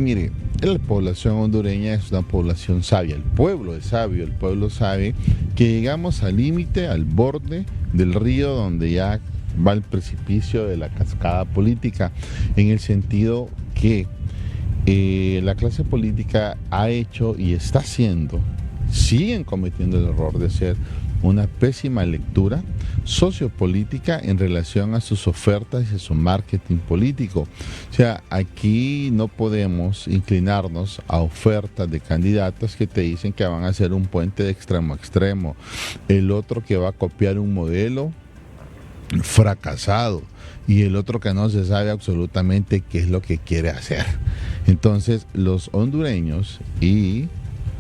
Mire, la población hondureña es una población sabia, el pueblo es sabio, el pueblo sabe que llegamos al límite, al borde del río donde ya va el precipicio de la cascada política, en el sentido que la clase política ha hecho y está haciendo, siguen cometiendo el error de hacer una pésima lectura sociopolítica en relación a sus ofertas y a su marketing político. O sea, aquí no podemos inclinarnos a ofertas de candidatos que te dicen que van a hacer un puente de extremo a extremo, el otro que va a copiar un modelo fracasado y el otro que no se sabe absolutamente qué es lo que quiere hacer. Entonces, los hondureños, y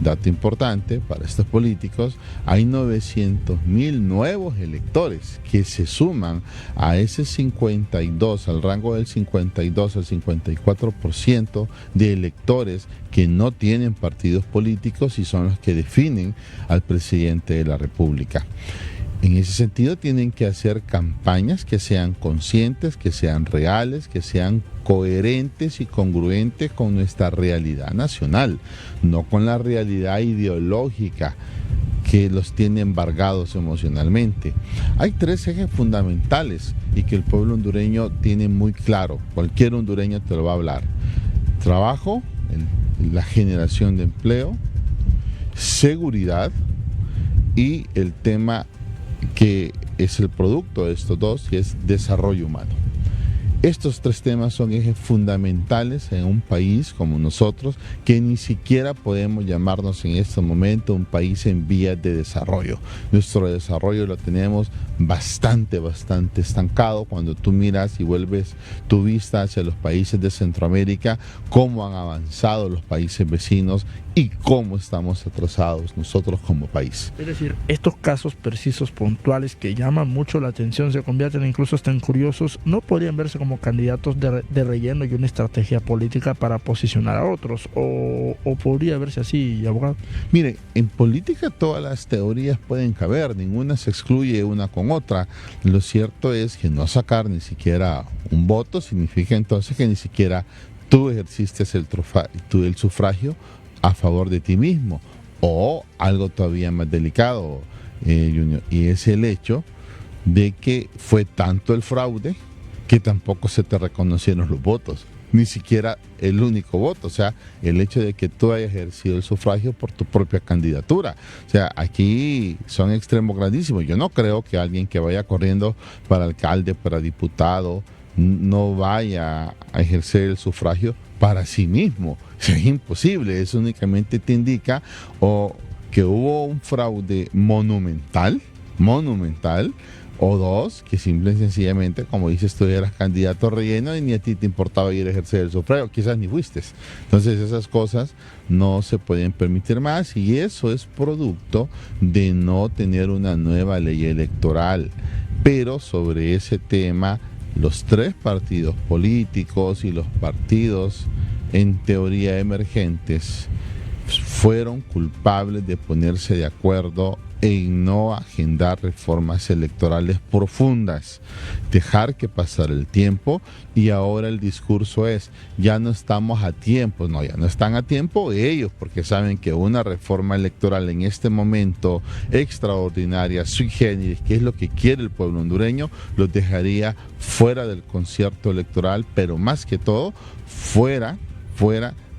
dato importante para estos políticos, hay 900,000 nuevos electores que se suman a ese 52, al rango del 52 al 54% de electores que no tienen partidos políticos y son los que definen al presidente de la República. En ese sentido tienen que hacer campañas que sean conscientes, que sean reales, que sean coherentes y congruentes con nuestra realidad nacional, no con la realidad ideológica que los tiene embargados emocionalmente. Hay 3 ejes fundamentales y que el pueblo hondureño tiene muy claro, cualquier hondureño te lo va a hablar: trabajo, la generación de empleo, seguridad y el tema que es el producto de estos dos, que es desarrollo humano. Estos 3 temas son ejes fundamentales en un país como nosotros, que ni siquiera podemos llamarnos en este momento un país en vías de desarrollo. Nuestro desarrollo lo tenemos bastante estancado. Cuando tú miras y vuelves tu vista hacia los países de Centroamérica, cómo han avanzado los países vecinos y cómo estamos atrasados nosotros como país. Es decir, estos casos precisos, puntuales, que llaman mucho la atención, se convierten incluso hasta en curiosos, no podrían verse como candidatos de relleno y una estrategia política para posicionar a otros, o podría verse así, abogado. Mire, en política todas las teorías pueden caber, ninguna se excluye una con otra. Lo cierto es que no sacar ni siquiera un voto significa entonces que ni siquiera tú ejerciste el sufragio a favor de ti mismo, o algo todavía más delicado, Junior, y es el hecho de que fue tanto el fraude que tampoco se te reconocieron los votos, ni siquiera el único voto, o sea, el hecho de que tú hayas ejercido el sufragio por tu propia candidatura. O sea, aquí son extremos grandísimos. Yo no creo que alguien que vaya corriendo para alcalde, para diputado, no vaya a ejercer el sufragio para sí mismo. Es imposible. Eso únicamente te indica o que hubo un fraude monumental, o 2, que simple y sencillamente, como dices, tú eras candidato relleno y ni a ti te importaba ir a ejercer el sufragio, quizás ni fuiste. Entonces esas cosas no se pueden permitir más, y eso es producto de no tener una nueva ley electoral. Pero sobre ese tema, los 3 partidos políticos y los partidos en teoría emergentes fueron culpables de ponerse de acuerdo en no agendar reformas electorales profundas, dejar que pasara el tiempo, y ahora el discurso es: ya no estamos a tiempo. No, ya no están a tiempo ellos, porque saben que una reforma electoral en este momento extraordinaria, sui generis, que es lo que quiere el pueblo hondureño, los dejaría fuera del concierto electoral, pero más que todo, fuera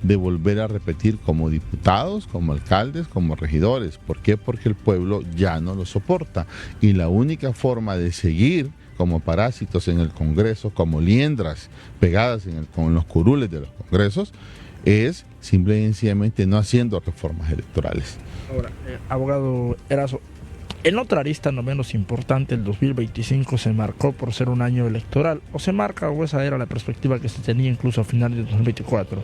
de volver a repetir como diputados, como alcaldes, como regidores. ¿Por qué? Porque el pueblo ya no lo soporta, y la única forma de seguir como parásitos en el Congreso, como liendras pegadas con los curules de los congresos, es simple y sencillamente no haciendo reformas electorales. Ahora, abogado Erazo, en otra arista no menos importante, el 2025 se marcó por ser un año electoral, o se marca, o esa era la perspectiva que se tenía incluso a finales de 2024.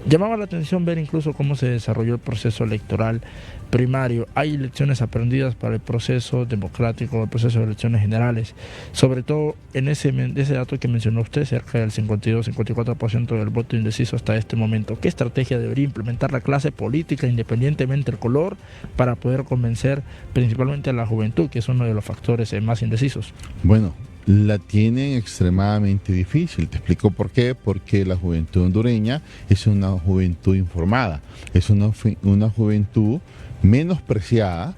Llamaba la atención ver incluso cómo se desarrolló el proceso electoral primario. Hay lecciones aprendidas para el proceso democrático, el proceso de elecciones generales, sobre todo en ese dato que mencionó usted, cerca del 52-54% del voto indeciso hasta este momento. ¿Qué estrategia debería implementar la clase política, independientemente del color, para poder convencer principalmente a la juventud, que es uno de los factores más indecisos? Bueno, la tienen extremadamente difícil. Te explico por qué. Porque la juventud hondureña es una juventud informada, es una juventud menospreciada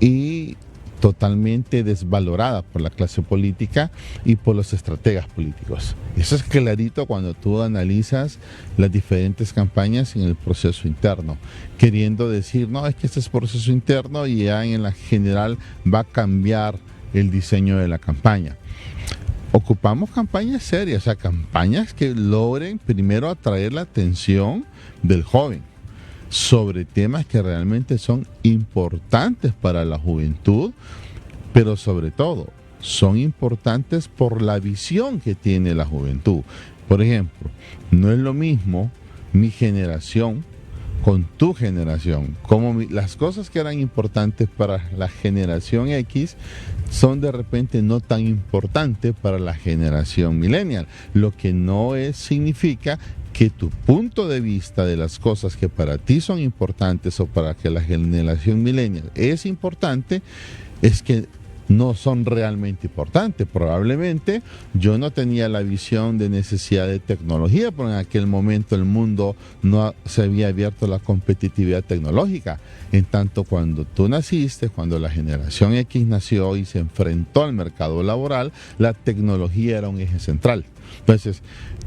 y totalmente desvalorada por la clase política y por los estrategas políticos. Eso es clarito cuando tú analizas las diferentes campañas en el proceso interno, queriendo decir, no, es que este es proceso interno y ya en la general va a cambiar el diseño de la campaña. Ocupamos campañas serias, o sea, campañas que logren primero atraer la atención del joven sobre temas que realmente son importantes para la juventud, pero sobre todo son importantes por la visión que tiene la juventud. Por ejemplo, no es lo mismo mi generación con tu generación, como las cosas que eran importantes para la generación X son de repente no tan importantes para la generación millennial, lo que no significa que tu punto de vista de las cosas que para ti son importantes o para que la generación millennial es importante, es que no son realmente importantes. Probablemente yo no tenía la visión de necesidad de tecnología, porque en aquel momento el mundo no se había abierto a la competitividad tecnológica. En tanto, cuando tú naciste, cuando la generación X nació y se enfrentó al mercado laboral, la tecnología era un eje central. Entonces,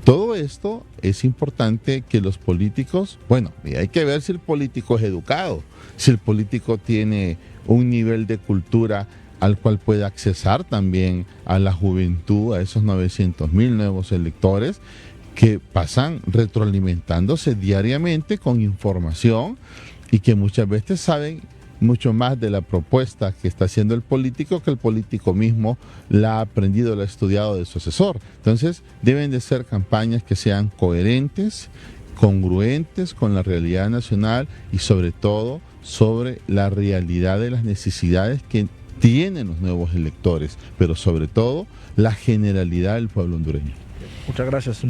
todo esto es importante que los políticos, bueno, hay que ver si el político es educado, si el político tiene un nivel de cultura al cual puede accesar también a la juventud, a esos 900,000 nuevos electores que pasan retroalimentándose diariamente con información y que muchas veces saben mucho más de la propuesta que está haciendo el político que el político mismo la ha aprendido, la ha estudiado de su asesor. Entonces, deben de ser campañas que sean coherentes, congruentes con la realidad nacional y sobre todo sobre la realidad de las necesidades que tienen los nuevos electores, pero sobre todo la generalidad del pueblo hondureño. Muchas gracias.